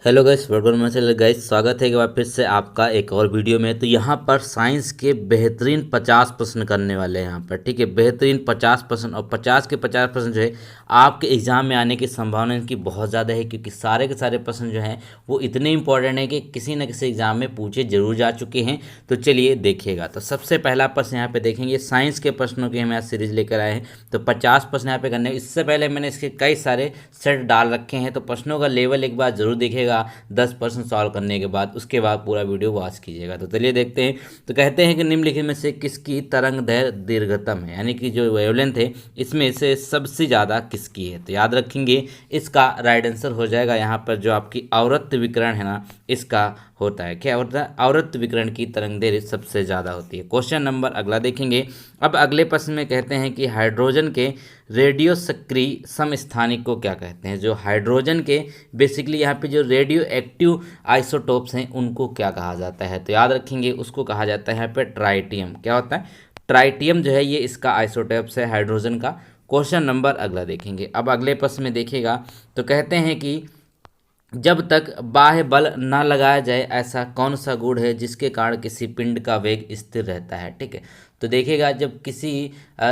Hello guys, welcome my channel guys. स्वागत है एक बार फिर से आपका एक और वीडियो में। तो यहाँ पर साइंस के बेहतरीन 50 प्रश्न करने वाले हैं यहाँ पर, ठीक है। बेहतरीन 50 प्रश्न, और 50 के 50 प्रश्न जो है आपके एग्जाम में आने की संभावना इनकी बहुत ज़्यादा है, क्योंकि सारे के सारे प्रश्न जो हैं वो इतने इंपॉर्टेंट हैं कि किसी न किसी एग्जाम में पूछे जरूर जा चुके हैं। तो चलिए देखिएगा। तो सबसे पहला प्रश्न यहाँ पे देखेंगे, साइंस के प्रश्नों की हम आज सीरीज लेकर आए हैं। तो 50 प्रश्न यहाँ पे करने, इससे पहले मैंने इसके कई सारे सेट डाल रखे हैं, तो प्रश्नों का लेवल एक बार जरूर देखिएगा 10% सॉल्व करने के बाद, उसके बाद पूरा वीडियो वॉच कीजिएगा। तो चलिए देखते हैं। तो कहते हैं कि निम्नलिखित में से किसकी तरंग दैर्घ्य दीर्घतम है, यानी कि जो वेवलेंथ है इसमें से सबसे ज़्यादा किसकी है। तो याद रखेंगे इसका राइट आंसर हो जाएगा यहाँ पर जो आपकी आवृत्त विकिरण है ना, इसका होता है। क्या होता है? आवृत्त विकिरण की तरंग दैर्घ्य सबसे ज़्यादा होती है। क्वेश्चन नंबर अगला देखेंगे। अब अगले प्रश्न में कहते हैं कि हाइड्रोजन के रेडियो सक्रिय समस्थानिक को क्या कहते हैं। जो हाइड्रोजन के बेसिकली यहाँ पे जो रेडियो एक्टिव आइसोटोप्स हैं उनको क्या कहा जाता है। तो याद रखेंगे उसको कहा जाता है यहाँ पे ट्राइटियम। क्या होता है? ट्राइटियम जो है ये इसका आइसोटोप्स है हाइड्रोजन का। क्वेश्चन नंबर अगला देखेंगे। अब अगले प्रश्न में देखिएगा। तो कहते हैं कि जब तक बाह्य बल न लगाया जाए ऐसा कौन सा गुण है जिसके कारण किसी पिंड का वेग स्थिर रहता है। ठीक है, तो देखिएगा जब किसी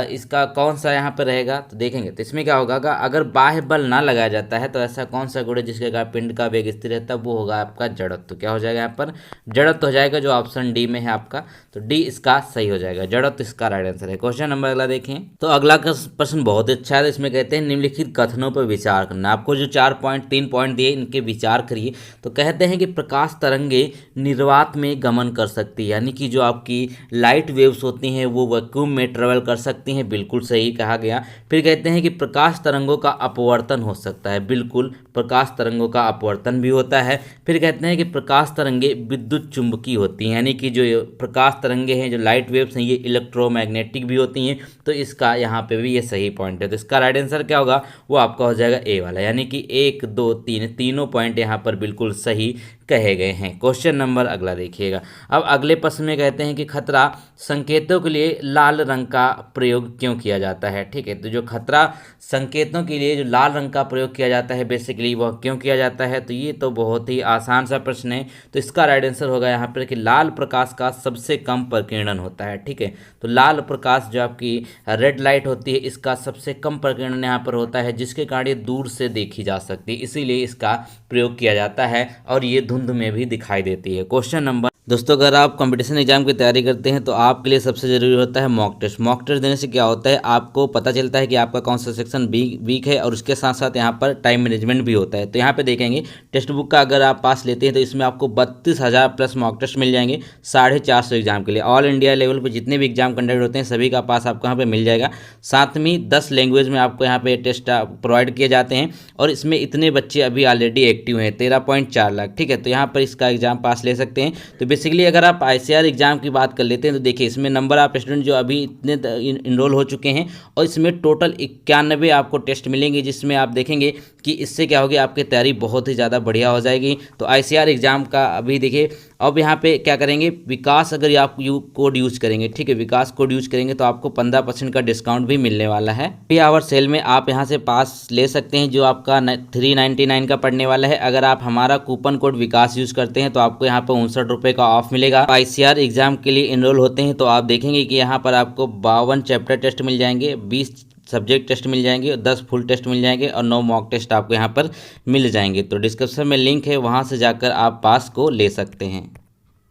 इसका कौन सा यहाँ पर रहेगा, तो देखेंगे तो इसमें क्या होगा, अगर बाह्य बल ना लगाया जाता है तो ऐसा कौन सा गुण है जिसके कारण पिंड का वेग स्थिर रहता है, वो होगा आपका जड़त्व। तो क्या हो जाएगा यहाँ पर? जड़त्व हो जाएगा, जो ऑप्शन डी में है आपका। तो डी इसका सही हो जाएगा, जड़त्व इसका राइट आंसर है। क्वेश्चन नंबर अगला देखें। तो अगला प्रश्न बहुत अच्छा है। इसमें कहते हैं निम्नलिखित कथनों पर विचार करना। आपको जो 3 पॉइंट दिए इनके विचार करिए। तो कहते हैं कि प्रकाश तरंगे निर्वात में गमन कर सकती है, यानी कि जो आपकी लाइट वेव्स होती हैं वो वैक्यूम में ट्रेवल कर सकती हैं, बिल्कुल सही कहा गया। फिर कहते हैं कि प्रकाश तरंगों का अपवर्तन हो सकता है, बिल्कुल प्रकाश तरंगों का अपवर्तन भी होता है। फिर कहते हैं कि प्रकाश तरंगे विद्युत चुंबकीय होती हैं, यानी कि जो प्रकाश तरंगे हैं, जो लाइट वेव्स हैं, ये इलेक्ट्रोमैग्नेटिक भी होती हैं। तो इसका यहाँ पे भी ये सही पॉइंट है। तो इसका राइट आंसर क्या होगा, वो आपका हो जाएगा ए वाला, यानी कि 1 2 3 तीनों पॉइंट यहाँ पर बिल्कुल सही कहे गए हैं। क्वेश्चन नंबर अगला देखिएगा। अब अगले प्रश्न में कहते हैं कि खतरा संकेतों के लिए लाल रंग का प्रयोग क्यों किया जाता है। ठीक है, तो जो खतरा संकेतों के लिए जो लाल रंग का प्रयोग किया जाता है बेसिकली वह क्यों किया जाता है। तो ये तो बहुत ही आसान सा प्रश्न है। तो इसका राइट आंसर होगा यहाँ पर कि लाल प्रकाश का सबसे कम प्रकीर्णन होता है। ठीक है, तो लाल प्रकाश जो आपकी रेड लाइट होती है इसका सबसे कम प्रकीर्णन यहाँ पर होता है, जिसके कारण ये दूर से देखी जा सकती है, इसीलिए इसका प्रयोग किया जाता है और ये धुंध में भी दिखाई देती है। क्वेश्चन नंबर दोस्तों, अगर आप कंपटीशन एग्जाम की तैयारी करते हैं तो आपके लिए सबसे ज़रूरी होता है मॉक टेस्ट। मॉक टेस्ट देने से क्या होता है, आपको पता चलता है कि आपका कौन सा सेक्शन वीक है, और उसके साथ साथ यहाँ पर टाइम मैनेजमेंट भी होता है। तो यहाँ पे देखेंगे टेक्स्ट बुक का अगर आप पास लेते हैं तो इसमें आपको 32,000 प्लस मॉक टेस्ट मिल जाएंगे 450 एग्जाम के लिए। ऑल इंडिया लेवल पर जितने भी एग्जाम कंडक्ट होते हैं सभी का पास आपको यहाँ पर मिल जाएगा। साथ में 10 लैंग्वेज में आपको यहाँ पे टेस्ट प्रोवाइड किए जाते हैं, और इसमें इतने बच्चे अभी ऑलरेडी एक्टिव हैं 13.4 लाख। ठीक है, तो यहाँ पर इसका एग्जाम पास ले सकते हैं। तो बेसिकली अगर आप आईसीआर एग्जाम की बात कर लेते हैं तो देखिए इसमें नंबर ऑफ स्टूडेंट जो अभी इतने इनरोल हो चुके हैं, और इसमें टोटल 91 आपको टेस्ट मिलेंगे, जिसमें आप देखेंगे कि इससे क्या होगी, आपकी तैयारी बहुत ही ज़्यादा बढ़िया हो जाएगी। तो आईसीआर एग्जाम का अभी देखिए। अब यहाँ पे क्या करेंगे, विकास अगर आप कोड यूज करेंगे, ठीक है, विकास कोड यूज करेंगे तो आपको 15% का डिस्काउंट भी मिलने वाला है। 3 आवर सेल में आप यहाँ से पास ले सकते हैं, जो आपका 399 का पड़ने वाला है। अगर आप हमारा कूपन कोड विकास यूज करते हैं तो आपको यहाँ पर 59 रुपये का ऑफ मिलेगा। आईसीआर एग्जाम के लिए इनरोल होते हैं तो आप देखेंगे कि यहाँ पर आपको 52 चैप्टर टेस्ट मिल जाएंगे, 20 सब्जेक्ट टेस्ट मिल जाएंगे, 10 फुल टेस्ट मिल जाएंगे, और 9 मॉक टेस्ट आपको यहाँ पर मिल जाएंगे। तो डिस्क्रिप्शन में लिंक है, वहाँ से जाकर आप पास को ले सकते हैं।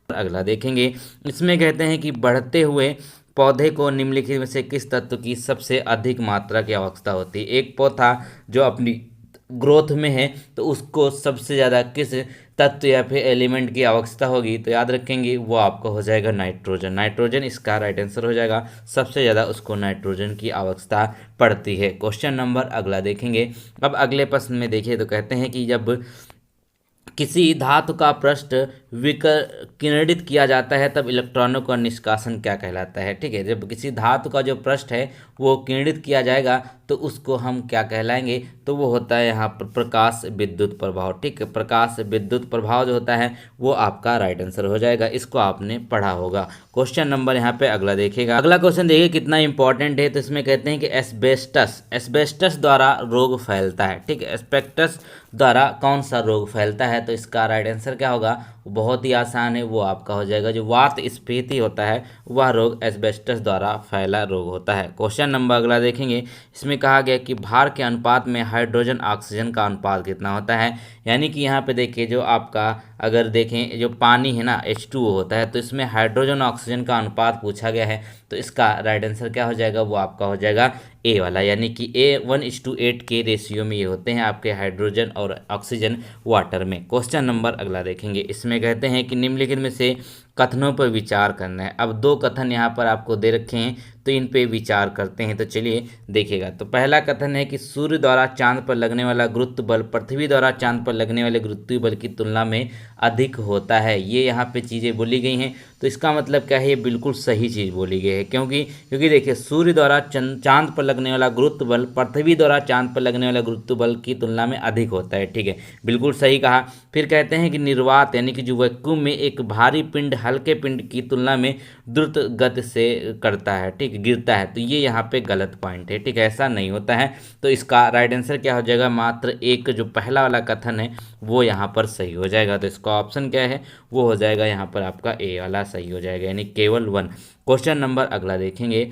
अगला देखेंगे। इसमें कहते हैं कि बढ़ते हुए पौधे को निम्नलिखित में से किस तत्व की सबसे अधिक मात्रा की आवश्यकता होती है। एक पौधा जो अपनी ग्रोथ में है तो उसको सबसे ज़्यादा किस तत्व या फिर एलिमेंट की आवश्यकता होगी। तो याद रखेंगे वो आपको हो जाएगा नाइट्रोजन। नाइट्रोजन इसका राइट आंसर हो जाएगा, सबसे ज़्यादा उसको नाइट्रोजन की आवश्यकता पड़ती है। क्वेश्चन नंबर अगला देखेंगे। अब अगले प्रश्न में देखिए तो कहते हैं कि जब किसी धातु का पृष्ठ विकिरणित किया जाता है तब इलेक्ट्रॉनों का निष्कासन क्या कहलाता है। ठीक है, जब किसी धातु का जो पृष्ठ है वो किरणित किया जाएगा तो उसको हम क्या कहलाएंगे, तो वो होता है यहाँ पर प्रकाश विद्युत प्रभाव। ठीक है, प्रकाश विद्युत प्रभाव जो होता है वो आपका राइट आंसर हो जाएगा, इसको आपने पढ़ा होगा। क्वेश्चन नंबर यहाँ पे अगला देखिएगा। अगला क्वेश्चन देखिए कितना इंपॉर्टेंट है। तो इसमें कहते हैं कि एस्बेस्टस द्वारा रोग फैलता है। ठीक है, एस्बेस्टस द्वारा कौन सा रोग फैलता है? तो इसका राइट आंसर क्या होगा? वो बहुत ही आसान है, वो आपका हो जाएगा जो वात स्फीति होता है, वह रोग एस्बेस्टस द्वारा फैला रोग होता है। क्वेश्चन नंबर अगला देखेंगे। इसमें कहा गया कि भार के अनुपात में हाइड्रोजन ऑक्सीजन का अनुपात कितना होता है? यानी कि यहाँ पे देखिए जो आपका अगर देखें जो पानी है ना H2O होता है, तो इसमें हाइड्रोजन ऑक्सीजन का अनुपात पूछा गया है। तो इसका राइट आंसर क्या हो जाएगा? वो आपका हो जाएगा ए वाला, यानी कि A 1:8 के रेशियो में ये होते हैं आपके हाइड्रोजन और ऑक्सीजन वाटर में। क्वेश्चन नंबर अगला देखेंगे। इसमें कहते हैं कि निम्नलिखित में से कथनों पर विचार करना है। अब दो कथन यहाँ पर आपको दे रखे हैं, तो इन पे विचार करते हैं। तो चलिए देखिएगा। तो पहला कथन है कि सूर्य द्वारा चांद पर लगने वाला गुरुत्व बल पृथ्वी द्वारा चांद पर लगने वाले गुरुत्व बल की तुलना में अधिक होता है। ये यहाँ पे चीज़ें बोली गई हैं। तो इसका मतलब क्या है? ये बिल्कुल सही चीज़ बोली गई है। क्योंकि देखिए सूर्य द्वारा चांद पर लगने वाला गुरुत्व बल पृथ्वी द्वारा चांद पर लगने वाला गुरुत्व बल की तुलना में अधिक होता है। ठीक है, बिल्कुल सही कहा। फिर कहते हैं कि निर्वात यानी कि जो वैक्यूम में एक भारी पिंड हल्के पिंड की तुलना में द्रुत गति से करता है, ठीक, गिरता है। तो ये यहाँ पे गलत पॉइंट है। ठीक है, ऐसा नहीं होता है। तो इसका राइट आंसर क्या हो जाएगा? मात्र एक जो पहला वाला कथन है वो यहाँ पर सही हो जाएगा। तो इसका ऑप्शन क्या है? वो हो जाएगा यहाँ पर आपका ए वाला सही हो जाएगा, यानी केवल 1। क्वेश्चन नंबर अगला देखेंगे।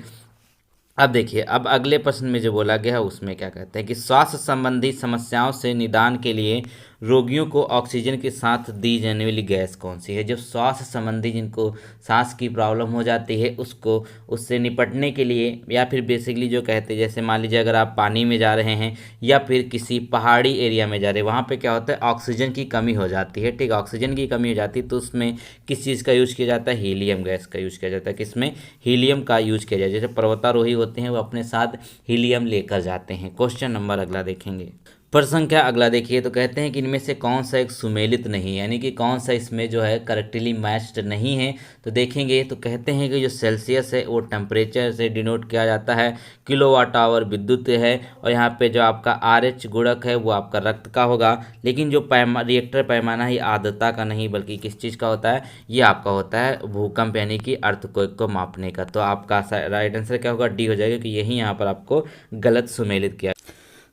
अब देखिए, अब अगले प्रश्न में जो बोला गया है उसमें क्या कहते हैं कि स्वास्थ्य संबंधी समस्याओं से निदान के लिए रोगियों को ऑक्सीजन के साथ दी जाने वाली गैस कौन सी है? जब स्वास्थ्य संबंधी जिनको सांस की प्रॉब्लम हो जाती है उसको उससे निपटने के लिए, या फिर बेसिकली जो कहते हैं जैसे मान लीजिए अगर आप पानी में जा रहे हैं या फिर किसी पहाड़ी एरिया में जा रहे हैं, वहाँ पे क्या होता है ऑक्सीजन की कमी हो जाती है। ठीक, ऑक्सीजन की कमी हो जाती है तो उसमें किस चीज़ का यूज़ किया जाता है? हीलियम गैस का यूज़ किया जाता है। किसमें? हीलियम का यूज़ किया जाता है। जैसे पर्वतारोही होते हैं वो अपने साथ हीलियम लेकर जाते हैं। क्वेश्चन नंबर अगला देखेंगे। प्रश्न संख्या अगला देखिए। तो कहते हैं कि इनमें से कौन सा एक सुमेलित नहीं है, यानी कि कौन सा इसमें जो है करेक्टली मैच्ड नहीं है। तो देखेंगे तो कहते हैं कि जो सेल्सियस है वो टेम्परेचर से डिनोट किया जाता है, किलोवाट आवर विद्युत है, और यहाँ पे जो आपका RH गुणक है वो आपका रक्त का होगा। लेकिन जो रिएक्टर पैमाना है आर्द्रता का नहीं बल्कि किस चीज़ का होता है? ये आपका होता है भूकंप यानी कि अर्थक्वेक को मापने का। तो आपका राइट आंसर क्या होगा? डी हो जाएगा, कि यही यहाँ पर आपको गलत सुमेलित किया।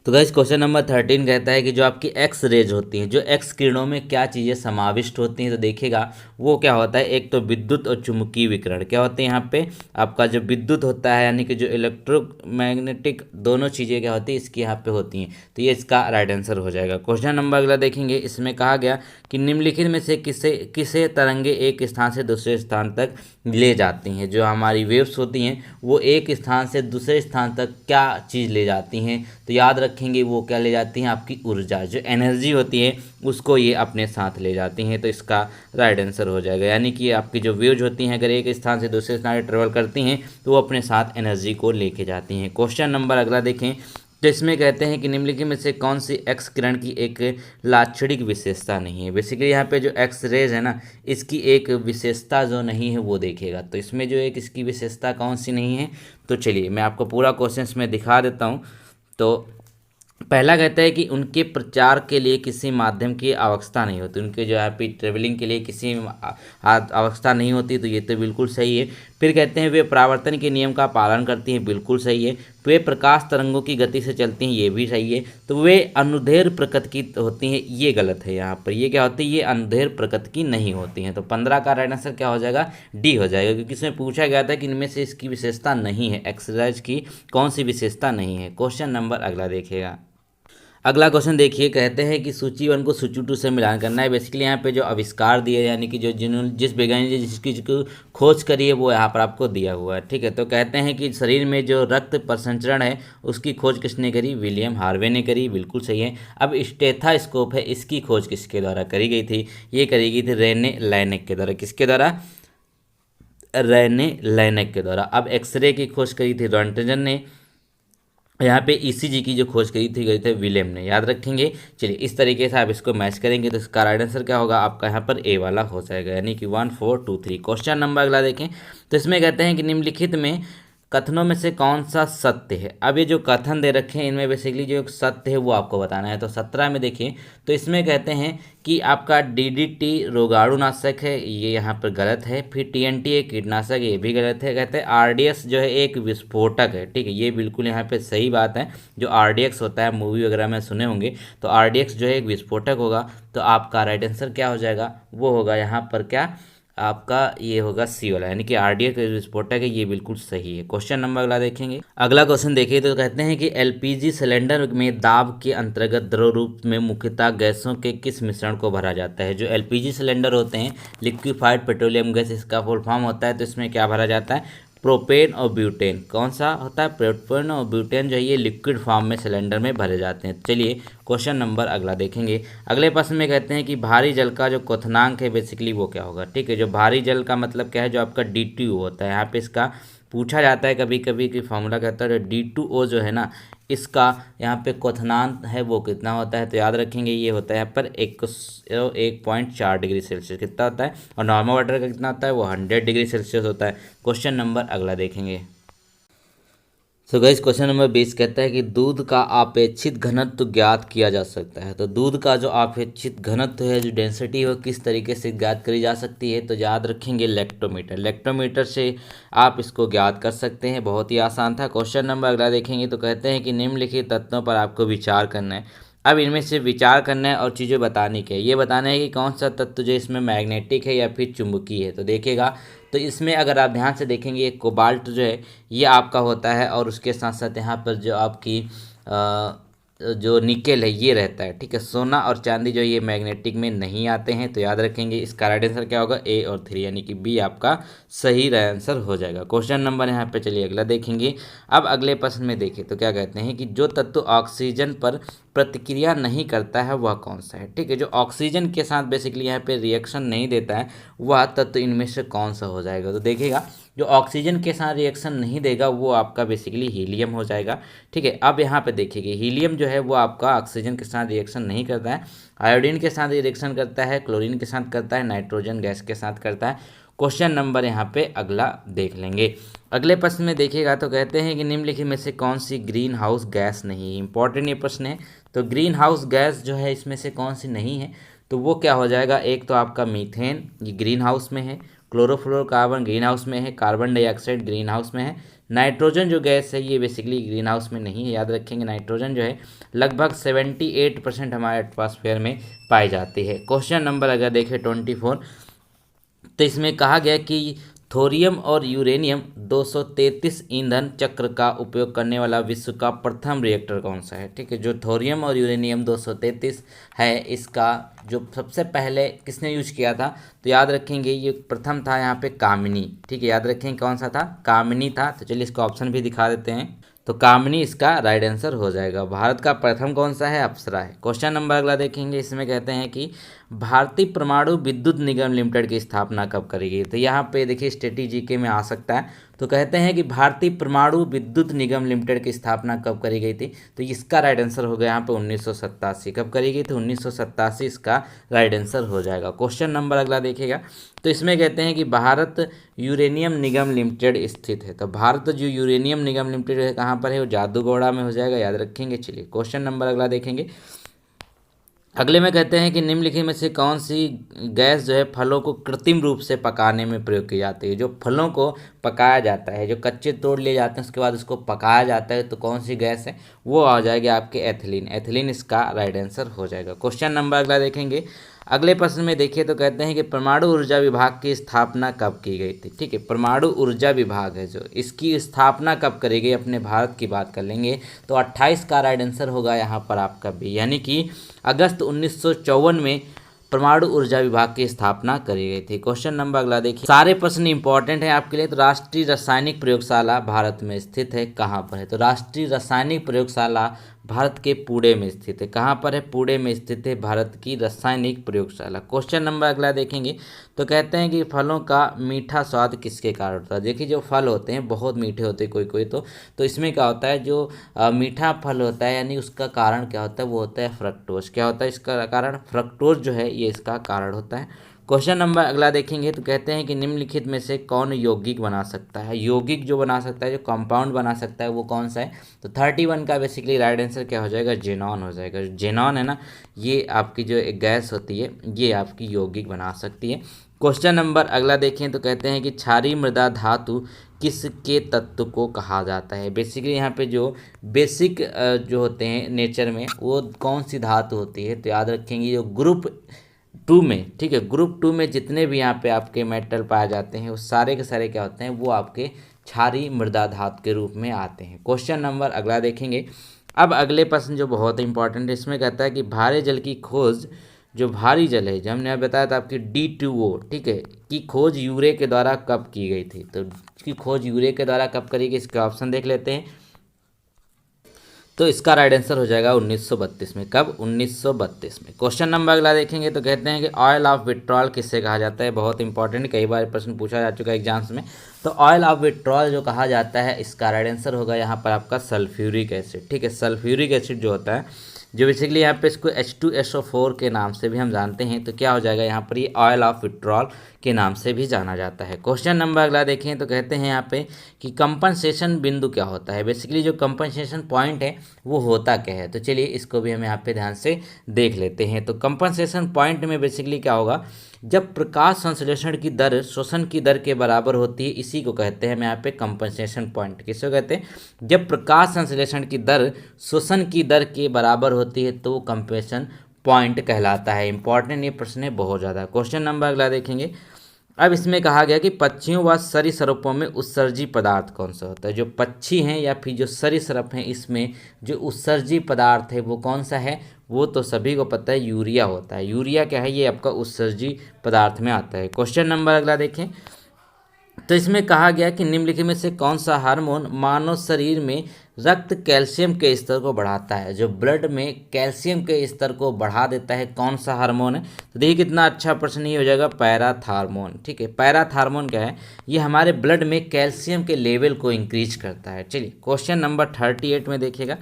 तो गाइस क्वेश्चन नंबर 13 कहता है कि जो आपकी एक्स रेज होती हैं, जो एक्स किरणों में क्या चीज़ें समाविष्ट होती हैं? तो देखिएगा वो क्या होता है, एक तो विद्युत और चुंबकीय विकिरण क्या होते हैं यहाँ पे। आपका जो विद्युत होता है यानी कि जो इलेक्ट्रोमैग्नेटिक दोनों चीज़ें क्या होती है इसकी यहाँ पे होती हैं। तो ये इसका राइट आंसर हो जाएगा। क्वेश्चन नंबर अगला देखेंगे। इसमें कहा गया कि निम्नलिखित में से किसे तरंगे एक स्थान से दूसरे स्थान तक ले जाती हैं? जो हमारी वेव्स होती हैं वो एक स्थान से दूसरे स्थान तक क्या चीज़ ले जाती हैं? तो याद रखेंगे वो क्या ले जाती हैं? आपकी ऊर्जा, जो एनर्जी होती है उसको ये अपने साथ ले जाती हैं। तो इसका राइट आंसर हो जाएगा, यानी कि आपकी जो वेव्स होती हैं अगर एक स्थान से दूसरे स्थान पर ट्रेवल करती हैं तो वो अपने साथ एनर्जी को लेके जाती हैं। क्वेश्चन नंबर अगला देखें। तो इसमें कहते हैं कि निम्नलिखित में से कौन सी एक्स किरण की एक लाक्षणिक विशेषता नहीं है? बेसिकली यहाँ पे जो एक्स रेज है ना इसकी एक विशेषता जो नहीं है वो देखिएगा। तो इसमें जो एक इसकी विशेषता कौन सी नहीं है? तो चलिए मैं आपको पूरा क्वेश्चन इसमें दिखा देता हूँ। तो पहला कहता है कि उनके प्रचार के लिए किसी माध्यम की आवश्यकता नहीं होती, उनके जो है पे ट्रेवलिंग के लिए किसी आवश्यकता नहीं होती। तो ये तो बिल्कुल सही है। फिर कहते हैं वे परावर्तन के नियम का पालन करती हैं, बिल्कुल सही है। वे प्रकाश तरंगों की गति से चलती हैं, ये भी सही है। तो वे अनुदैर्घ्य प्रकृति की होती हैं, ये गलत है। यहाँ पर ये क्या होती है? ये अनुदैर्घ्य प्रकृति की नहीं होती हैं। तो 15 का राइट आंसर क्या हो जाएगा? डी हो जाएगा, क्योंकि इसमें पूछा गया था कि इनमें से इसकी विशेषता नहीं है, एक्सरसाइज की कौन सी विशेषता नहीं है। क्वेश्चन नंबर अगला देखिएगा। अगला क्वेश्चन देखिए। कहते हैं कि सूची 1 को सूची 2 से मिलान करना है। बेसिकली यहाँ पे जो आविष्कार दिए यानी कि जो जिस वैज्ञानिक ने जिसकी खोज करी है वो यहाँ पर आपको दिया हुआ है। ठीक है, तो कहते हैं कि शरीर में जो रक्त प्रसंचरण है उसकी खोज किसने करी? विलियम हार्वे ने करी, बिल्कुल सही है। अब स्टेथोस्कोप है, इसकी खोज किसके द्वारा करी गई थी? ये करी गई थी रेने लैनेक के द्वारा। किसके द्वारा? रेने लैनेक के द्वारा। अब एक्सरे की खोज करी थी रॉन्टजन ने। यहाँ पे ECG की जो खोज करी थी गई थे विलियम ने, याद रखेंगे। चलिए इस तरीके से आप इसको मैच करेंगे तो इसका राइट आंसर क्या होगा? आपका यहाँ पर ए वाला हो जाएगा, यानी कि 1 4 2 3। क्वेश्चन नंबर अगला देखें। तो इसमें कहते हैं कि निम्नलिखित में कथनों में से कौन सा सत्य है। अब ये जो कथन दे रखे हैं इनमें बेसिकली जो एक सत्य है वो आपको बताना है। तो 17 में देखिए, तो इसमें कहते हैं कि आपका डीडीटी रोगाणुनाशक है, ये यहाँ पर गलत है। फिर टीएनटी एक कीटनाशक, ये भी गलत है। कहते हैं आरडीएक्स जो है एक विस्फोटक है, ठीक है, ये बिल्कुल यहाँ पे सही बात है। जो आरडीएक्स होता है मूवी वगैरह में सुने होंगे, तो आरडीएक्स जो है एक विस्फोटक होगा। तो आपका राइट आंसर क्या हो जाएगा, वो होगा यहाँ पर क्या आपका, ये होगा सी वाला, यानी कि आरडीए का विस्फोटक है, ये बिल्कुल सही है। क्वेश्चन नंबर अगला देखेंगे। अगला क्वेश्चन देखिए, तो कहते हैं कि एलपीजी सिलेंडर में दाब के अंतर्गत द्रव रूप में मुख्यतः गैसों के किस मिश्रण को भरा जाता है। जो एलपीजी सिलेंडर होते हैं, लिक्विफाइड पेट्रोलियम गैस इसका फुल फॉर्म होता है। तो इसमें क्या भरा जाता है, प्रोपेन और ब्यूटेन। कौन सा होता है, प्रोपेन और ब्यूटेन जो है ये लिक्विड फॉर्म में सिलेंडर में भरे जाते हैं। चलिए क्वेश्चन नंबर अगला देखेंगे। अगले प्रश्न में कहते हैं कि भारी जल का जो क्वथनांक है बेसिकली वो क्या होगा, ठीक है। जो भारी जल का मतलब क्या है, जो आपका D2O होता है। यहाँ पे इसका पूछा जाता है कभी कभी कि फॉर्मूला कहता है D2O जो है ना, इसका यहाँ पे क्वथनांक है वो कितना होता है। तो याद रखेंगे ये होता है यहाँ पर 1.4 डिग्री सेल्सियस कितना होता है, और नॉर्मल वाटर का कितना होता है, वो 100 डिग्री सेल्सियस होता है। क्वेश्चन नंबर अगला देखेंगे। सो गाइस क्वेश्चन नंबर 20 कहता है कि दूध का अपेक्षित घनत्व ज्ञात किया जा सकता है। तो दूध का जो अपेक्षित घनत्व है, जो डेंसिटी है, वो किस तरीके से ज्ञात करी जा सकती है। तो याद रखेंगे लैक्टोमीटर, लैक्टोमीटर से आप इसको ज्ञात कर सकते हैं। बहुत ही आसान था। क्वेश्चन नंबर अगला देखेंगे। तो कहते हैं कि निम्नलिखित तत्वों पर आपको विचार करना है। अब इनमें से विचार करना है और चीज़ें बताने के, ये बताना है कि कौन सा तत्व जो इसमें मैग्नेटिक है या फिर चुंबकीय है। तो देखिएगा, तो इसमें अगर आप ध्यान से देखेंगे, ये कोबाल्ट जो है ये आपका होता है, और उसके साथ साथ यहाँ पर जो आपकी जो निकेल है ये रहता है, ठीक है। सोना और चांदी जो ये मैग्नेटिक में नहीं आते हैं। तो याद रखेंगे इसका राइट आंसर क्या होगा, A और 3, यानी कि B आपका सही राइट आंसर हो जाएगा। क्वेश्चन नंबर यहाँ पे चलिए अगला देखेंगे। अब अगले प्रश्न में देखिए, तो क्या कहते हैं कि जो तत्व ऑक्सीजन पर प्रतिक्रिया नहीं करता है वह कौन सा है, ठीक है। जो ऑक्सीजन के साथ बेसिकली यहाँ पे रिएक्शन नहीं देता है वह तत्व इनमें से कौन सा हो जाएगा। तो देखिएगा, जो ऑक्सीजन के साथ रिएक्शन नहीं देगा वो आपका बेसिकली हीलियम हो जाएगा, ठीक है। अब यहाँ पे देखिए, हीलियम जो है वो आपका ऑक्सीजन के साथ रिएक्शन नहीं करता है, आयोडीन के साथ रिएक्शन करता है, क्लोरीन के साथ करता है, नाइट्रोजन गैस के साथ करता है। क्वेश्चन नंबर यहाँ पे अगला देख लेंगे। अगले प्रश्न में देखिएगा, तो कहते हैं कि निम्नलिखित में से कौन सी ग्रीन हाउस गैस नहीं है। इंपॉर्टेंट ये प्रश्न है। तो ग्रीन हाउस गैस जो है इसमें से कौन सी नहीं है, तो वो क्या हो जाएगा, एक तो आपका मीथेन, ये ग्रीन हाउस में है। क्लोरोफ्लोरोकार्बन ग्रीन हाउस में है। कार्बन डाइऑक्साइड ग्रीन हाउस में है। नाइट्रोजन जो गैस है ये बेसिकली ग्रीन हाउस में नहीं है। याद रखेंगे, नाइट्रोजन जो है लगभग 78% हमारे एटमॉस्फेयर में पाई जाती है। क्वेश्चन नंबर अगर देखें 24, तो इसमें कहा गया कि थोरियम और यूरेनियम 233 ईंधन चक्र का उपयोग करने वाला विश्व का प्रथम रिएक्टर कौन सा है, ठीक है। जो थोरियम और यूरेनियम 233 है, इसका जो सबसे पहले किसने यूज किया था, तो याद रखेंगे ये प्रथम था यहाँ पे कामिनी, ठीक है। याद रखेंगे कौन सा था, कामिनी था। तो चलिए इसका ऑप्शन भी दिखा देते हैं। तो कामिनी इसका राइट आंसर हो जाएगा। भारत का प्रथम कौन सा है, अप्सरा है। क्वेश्चन नंबर अगला देखेंगे। इसमें कहते हैं कि भारतीय परमाणु विद्युत निगम लिमिटेड की स्थापना कब करी गई। तो यहाँ पे देखिए स्ट्रेटेजी के में आ सकता है। तो कहते हैं कि भारतीय परमाणु विद्युत निगम लिमिटेड की स्थापना कब करी गई थी। तो इसका राइट आंसर हो गया यहाँ पे 1987। कब करी गई थी, 1987 इसका राइट आंसर हो जाएगा। क्वेश्चन नंबर अगला देखेगा। तो इसमें कहते हैं कि भारत यूरेनियम निगम लिमिटेड स्थित है। तो भारत जो यूरेनियम निगम लिमिटेड है कहाँ पर है, वो जादूगोड़ा में हो जाएगा। याद रखेंगे। चलिए क्वेश्चन नंबर अगला देखेंगे। अगले में कहते हैं कि निम्नलिखित में से कौन सी गैस जो है फलों को कृत्रिम रूप से पकाने में प्रयोग की जाती है। जो फलों को पकाया जाता है, जो कच्चे तोड़ लिए जाते हैं उसके बाद उसको पकाया जाता है, तो कौन सी गैस है, वो आ जाएगी आपके एथिलीन। एथिलीन इसका राइट आंसर हो जाएगा। क्वेश्चन नंबर अगला देखेंगे। अगले प्रश्न में देखिए, तो कहते हैं कि परमाणु ऊर्जा विभाग की स्थापना कब की गई थी, ठीक है। परमाणु ऊर्जा विभाग है जो, इसकी स्थापना कब करी गई, अपने भारत की बात कर लेंगे। तो 28 का राइट आंसर होगा यहाँ पर आपका B, यानी कि अगस्त 1954 में परमाणु ऊर्जा विभाग की स्थापना करी गई थी। क्वेश्चन नंबर अगला देखिए। सारे प्रश्न इंपॉर्टेंट हैं आपके लिए। तो राष्ट्रीय रासायनिक प्रयोगशाला भारत में स्थित है, कहाँ पर है। तो राष्ट्रीय रासायनिक प्रयोगशाला भारत के पुणे में स्थित है। कहाँ पर है, पुणे में स्थित है भारत की रासायनिक प्रयोगशाला। क्वेश्चन नंबर अगला देखेंगे। तो कहते हैं कि फलों का मीठा स्वाद किसके कारण होता है। देखिए जो फल होते हैं बहुत मीठे होते हैं कोई कोई, तो इसमें क्या होता है, जो मीठा फल होता है यानी उसका कारण क्या होता है, वो होता है फ्रक्टोज। क्या होता है इसका कारण, फ्रक्टोज जो है ये इसका कारण होता है। क्वेश्चन नंबर अगला देखेंगे तो कहते हैं कि निम्नलिखित में से कौन यौगिक बना सकता है। यौगिक जो बना सकता है, जो कंपाउंड बना सकता है, वो कौन सा है। तो 31 का बेसिकली राइट आंसर क्या हो जाएगा, जेनॉन हो जाएगा। जेनॉन है ना, ये आपकी जो एक गैस होती है, ये आपकी यौगिक बना सकती है। क्वेश्चन नंबर अगला देखें तो कहते हैं कि क्षारीय मृदा धातु किसके तत्व को कहा जाता है। बेसिकली यहाँ पे जो बेसिक जो होते हैं नेचर में, वो कौन सी धातु होती है। तो याद रखेंगे जो ग्रुप 2 में, ठीक है, ग्रुप 2 में जितने भी यहाँ पे आपके मेटल पाए जाते हैं, वो सारे के सारे क्या होते हैं, वो आपके क्षारीय मृदा धातु के रूप में आते हैं। क्वेश्चन नंबर अगला देखेंगे। अब अगले प्रश्न जो बहुत इंपॉर्टेंट है, इसमें कहता है कि भारी जल की खोज, जो भारी जल है, जो हमने बताया था आपकी D2O, ठीक है, की खोज यूरे के द्वारा कब की गई थी। तो इसकी खोज यूरे के द्वारा कब करी गई, इसके ऑप्शन देख लेते हैं। तो इसका राइट आंसर हो जाएगा 1932 में। कब, 1932 में। क्वेश्चन नंबर अगला देखेंगे तो कहते हैं कि ऑयल ऑफ विट्रॉल किससे कहा जाता है। बहुत इंपॉर्टेंट, कई बार प्रश्न पूछा जा चुका है एग्जाम्स में। तो ऑयल ऑफ विट्रॉल जो कहा जाता है, इसका राइट आंसर होगा यहाँ पर आपका सल्फ्यूरिक एसिड, ठीक है। सल्फ्यूरिक एसिड जो होता है, जो बेसिकली यहाँ पे इसको H2SO4 के नाम से भी हम जानते हैं, तो क्या हो जाएगा यहाँ पर, ये ऑयल ऑफ विट्रॉल के नाम से भी जाना जाता है। क्वेश्चन नंबर अगला देखें तो कहते हैं यहाँ पे कि कंपनसेशन बिंदु क्या होता है। बेसिकली जो कंपनसेशन पॉइंट है वो होता क्या है। तो चलिए इसको भी हम यहाँ पे ध्यान से देख लेते हैं। तो कंपनसेशन पॉइंट में बेसिकली क्या होगा, जब प्रकाश संश्लेषण की दर शोषण की दर के बराबर होती है, इसी को कहते हैं हम यहाँ पे कंपनसेशन पॉइंट। किसको कहते हैं, जब प्रकाश संश्लेषण की दर शोषण की दर के बराबर होती है तो कंपनसेशन पॉइंट कहलाता है। इंपॉर्टेंट ये प्रश्न है बहुत ज़्यादा। क्वेश्चन नंबर अगला देखेंगे। अब इसमें कहा गया कि पक्षियों व सरीसृपों में उत्सर्जी पदार्थ कौन सा होता है। जो पक्षी हैं या फिर जो सरीसृप हैं, इसमें जो उत्सर्जी पदार्थ है वो कौन सा है। वो तो सभी को पता है, यूरिया होता है। यूरिया क्या है, ये आपका उत्सर्जी पदार्थ में आता है। क्वेश्चन नंबर अगला देखें तो इसमें कहा गया कि निम्नलिखित में से कौन सा हार्मोन मानव शरीर में रक्त कैल्शियम के स्तर को बढ़ाता है। जो ब्लड में कैल्शियम के स्तर को बढ़ा देता है, कौन सा हार्मोन है। तो देखिए कितना अच्छा प्रश्न ये हो जाएगा, पैराथार्मोन, ठीक है। पैराथार्मोन क्या है, ये हमारे ब्लड में कैल्शियम के लेवल को इंक्रीज करता है। चलिए क्वेश्चन नंबर 38 में देखिएगा।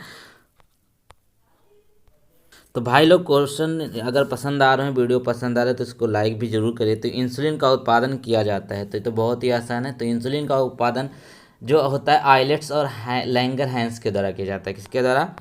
तो भाई लोग क्वेश्चन अगर पसंद आ रहे हैं, वीडियो पसंद आ रहा है तो इसको लाइक भी जरूर करिए। तो इंसुलिन का उत्पादन किया जाता है, तो ये तो बहुत ही आसान है। तो इंसुलिन का उत्पादन जो होता है आइलेट्स और लैंगरहैंस के द्वारा किया जाता है। किसके द्वारा,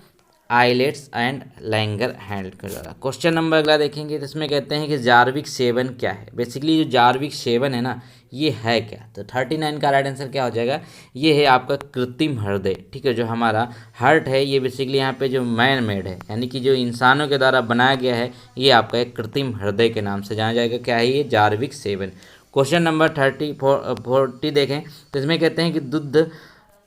आइलेट्स एंड लैंगरहैंस के द्वारा। क्वेश्चन नंबर अगला देखेंगे तो इसमें कहते हैं कि जार्विक सेवन क्या है। बेसिकली जो जार्विक सेवन है ना, ये है क्या। तो 39 का राइट आंसर क्या हो जाएगा, ये है आपका कृत्रिम हृदय, ठीक है। जो हमारा हार्ट है, ये बेसिकली यहाँ पे जो मैन मेड है, यानी कि जो इंसानों के द्वारा बनाया गया है, ये आपका एक कृत्रिम हृदय के नाम से जाना जाएगा। क्या है ये, जार्विक सेवन। क्वेश्चन नंबर 40 देखें तो इसमें कहते हैं कि दूध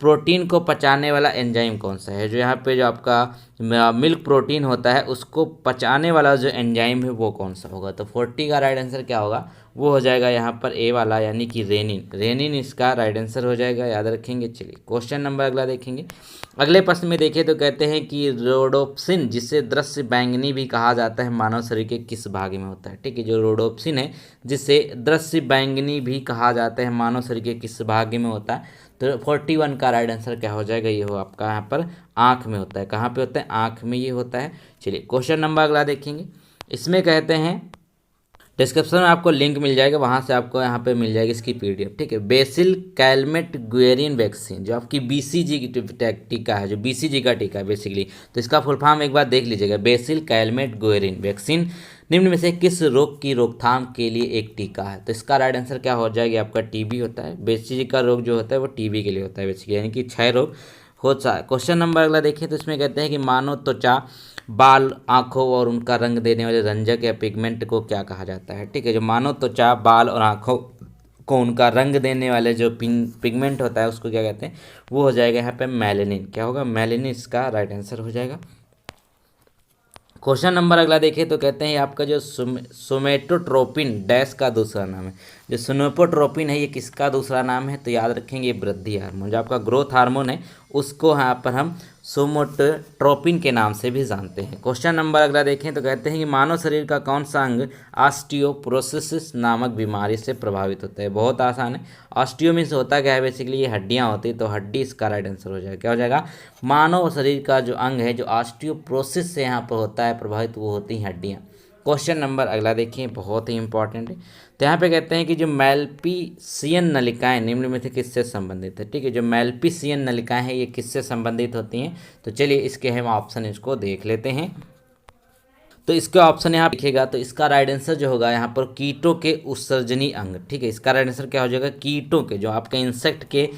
प्रोटीन को पचाने वाला एंजाइम कौन सा है। जो यहाँ पे जो आपका मिल्क प्रोटीन होता है, उसको पचाने वाला जो एंजाइम है वो कौन सा होगा। तो 40 का राइट आंसर क्या होगा, वो हो जाएगा यहाँ पर ए वाला, यानी कि रेनिन। रेनिन इसका राइट आंसर हो जाएगा, याद रखेंगे। चलिए क्वेश्चन नंबर अगला देखेंगे। अगले प्रश्न में देखें तो कहते हैं कि रोडोप्सिन, जिसे दृश्य बैंगनी भी कहा जाता है, मानव शरीर के किस भाग में होता है। ठीक है, जो रोडोप्सिन है, जिसे दृश्य बैंगनी भी कहा जाता है, मानव शरीर के किस भाग में होता है। तो 41 का राइट आंसर क्या हो जाएगा, ये हो आपका यहाँ पर आँख में होता है। कहाँ पे होता है, आँख में ये होता है। चलिए क्वेश्चन नंबर अगला देखेंगे। इसमें कहते हैं, डिस्क्रिप्शन में आपको लिंक मिल जाएगा, वहाँ से आपको यहाँ पे मिल जाएगी इसकी PDF। ठीक है, बेसिल कैलमेट गुएरिन वैक्सीन, जो आपकी BCG की टीका है, जो BCG का टीका है बेसिकली, तो इसका फुल फॉर्म एक बार देख लीजिएगा, बेसिल कैलमेट गुएरिन वैक्सीन निम्न में से किस रोग की रोकथाम के लिए एक टीका है। तो इसका राइट आंसर क्या हो जाएगा, आपका TB होता है। BCG का रोग जो होता है वो TB के लिए होता है बेसिकली, यानी कि 6 रोग होता है। क्वेश्चन नंबर अगला देखिए, तो इसमें कहते हैं कि मानव त्वचा, बाल, आँखों और उनका रंग देने वाले रंजक या पिगमेंट को क्या कहा जाता है। ठीक है, जो मानव त्वचा, बाल और आँखों को उनका रंग देने वाले जो पिगमेंट होता है, उसको क्या कहते हैं, वो हो जाएगा यहाँ पे मेलेनिन। क्या होगा, मेलेनिन इसका राइट आंसर हो जाएगा। क्वेश्चन नंबर अगला देखिए, तो कहते हैं आपका जो सोमेटोट्रोपिन डैश का दूसरा नाम है। जो सोमेटोट्रोपिन है, ये किसका दूसरा नाम है। तो याद रखेंगे, वृद्धि हार्मोन, जो आपका ग्रोथ हार्मोन है, उसको यहाँ पर हम सोमेटोट्रोपिन के नाम से भी जानते हैं। क्वेश्चन नंबर अगला देखें, तो कहते हैं कि मानव शरीर का कौन सा अंग ऑस्टियोपोरोसिस नामक बीमारी से प्रभावित होता है। बहुत आसान है। ऑस्टियो मीन्स होता क्या है, बेसिकली ये हड्डियाँ होती है, तो हड्डी इसका राइट आंसर हो जाएगा। क्या हो जाएगा, मानव शरीर का जो अंग है जो ऑस्टियोपोरोसिस से यहाँ पर होता है प्रभावित, वो होती हैं हड्डियाँ। क्वेश्चन नंबर अगला देखिए, बहुत ही इंपॉर्टेंट है। तो यहाँ पे कहते हैं कि जो मैल्पीसियन नलिकाएं निम्न में से किससे संबंधित है। ठीक है, जो मैल्पीसियन नलिकाएं हैं ये किससे संबंधित होती हैं। तो चलिए इसके हम ऑप्शन इसको देख लेते हैं। तो इसका ऑप्शन यहाँ देखिएगा, तो इसका राइट आंसर जो होगा यहाँ पर कीटों के उत्सर्जनी अंग। ठीक है, इसका राइट आंसर क्या हो जाएगा, कीटों के, जो आपके इंसेक्ट के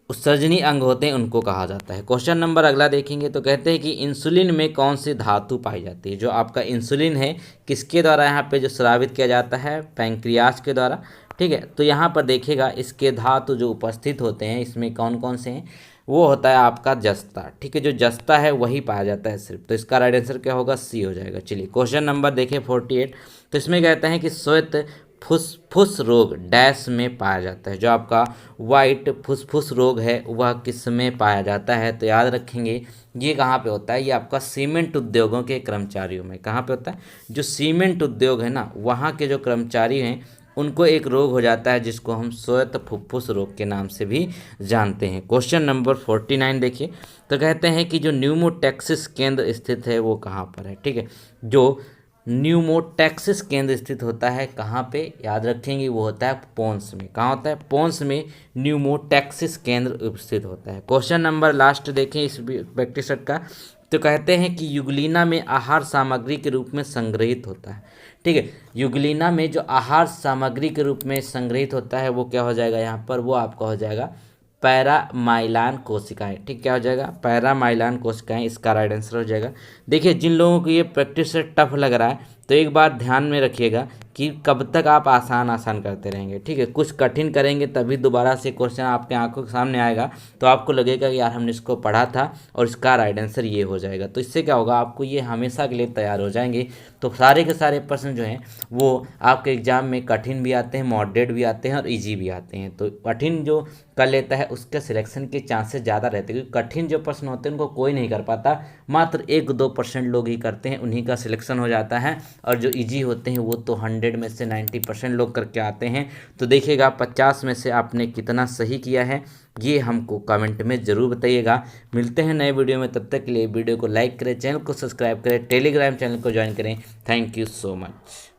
उत्सर्जनी अंग होते हैं उनको कहा जाता है। क्वेश्चन नंबर अगला देखेंगे, तो कहते हैं कि इंसुलिन में कौन सी धातु पाई जाती है। जो आपका इंसुलिन है किसके द्वारा यहाँ पे जो स्रावित किया जाता है, पैंक्रियाज के द्वारा। ठीक है, तो यहाँ पर देखिएगा इसके धातु जो उपस्थित होते हैं इसमें कौन कौन से हैं, वो होता है आपका जस्ता। ठीक है, जो जस्ता है वही पाया जाता है सिर्फ। तो इसका राइट आंसर क्या होगा, सी हो जाएगा। चलिए क्वेश्चन नंबर देखिए 48। तो इसमें कहते हैं कि श्वेत फुसफुस रोग डैश में पाया जाता है। जो आपका वाइट फुसफुस रोग है वह किस में पाया जाता है। तो याद रखेंगे ये कहाँ पे होता है, ये आपका सीमेंट उद्योगों के कर्मचारियों में। कहाँ पे होता है, जो सीमेंट उद्योग है ना वहाँ के जो कर्मचारी हैं उनको एक रोग हो जाता है जिसको हम श्वेत फुफ्फुस रोग के नाम से भी जानते हैं। क्वेश्चन नंबर 49 देखिए, तो कहते हैं कि जो न्यूमोटैक्सिस केंद्र स्थित है वो कहाँ पर है। ठीक है, जो न्यूमोटैक्सिस केंद्र स्थित होता है कहाँ पे, याद रखेंगे वो होता है पोन्स में। कहाँ होता है, पोन्स में न्यूमोटैक्सिस केंद्र स्थित होता है। क्वेश्चन नंबर लास्ट देखें इस प्रैक्टिस सेट का, तो कहते हैं कि युगलीना में आहार सामग्री के रूप में संग्रहित होता है। ठीक है, युगलीना में जो आहार सामग्री के रूप में संग्रहित होता है वो क्या हो जाएगा यहाँ पर, वो आपका हो जाएगा पैरामाइलान कोशिकाएं। ठीक, क्या हो जाएगा, पैरामाइलान कोशिकाएं। इसका राइट आंसर हो जाएगा। देखिए जिन लोगों को ये प्रैक्टिस से टफ लग रहा है तो एक बात ध्यान में रखिएगा कि कब तक आप आसान आसान करते रहेंगे। ठीक है, कुछ कठिन करेंगे तभी दोबारा से क्वेश्चन आपके आंखों के सामने आएगा तो आपको लगेगा कि यार हमने इसको पढ़ा था और इसका राइट आंसर ये हो जाएगा। तो इससे क्या होगा, आपको ये हमेशा के लिए तैयार हो जाएंगे। तो सारे के सारे प्रश्न जो हैं वो आपके एग्जाम में कठिन भी आते हैं, मॉडरेट भी आते हैं और ईजी भी आते हैं। तो कठिन जो कर लेता है उसके सिलेक्शन के चांसेस ज़्यादा रहते हैं, क्योंकि कठिन जो प्रश्न होते हैं उनको कोई नहीं कर पाता, मात्र 1-2% लोग ही करते हैं, उन्हीं का सिलेक्शन हो जाता है। और जो इजी होते हैं वो तो 100 में से 90% लोग करके आते हैं। तो देखिएगा 50 में से आपने कितना सही किया है ये हमको कमेंट में ज़रूर बताइएगा। मिलते हैं नए वीडियो में, तब तक के लिए वीडियो को लाइक करें, चैनल को सब्सक्राइब करें, टेलीग्राम चैनल को ज्वाइन करें। Thank you so much.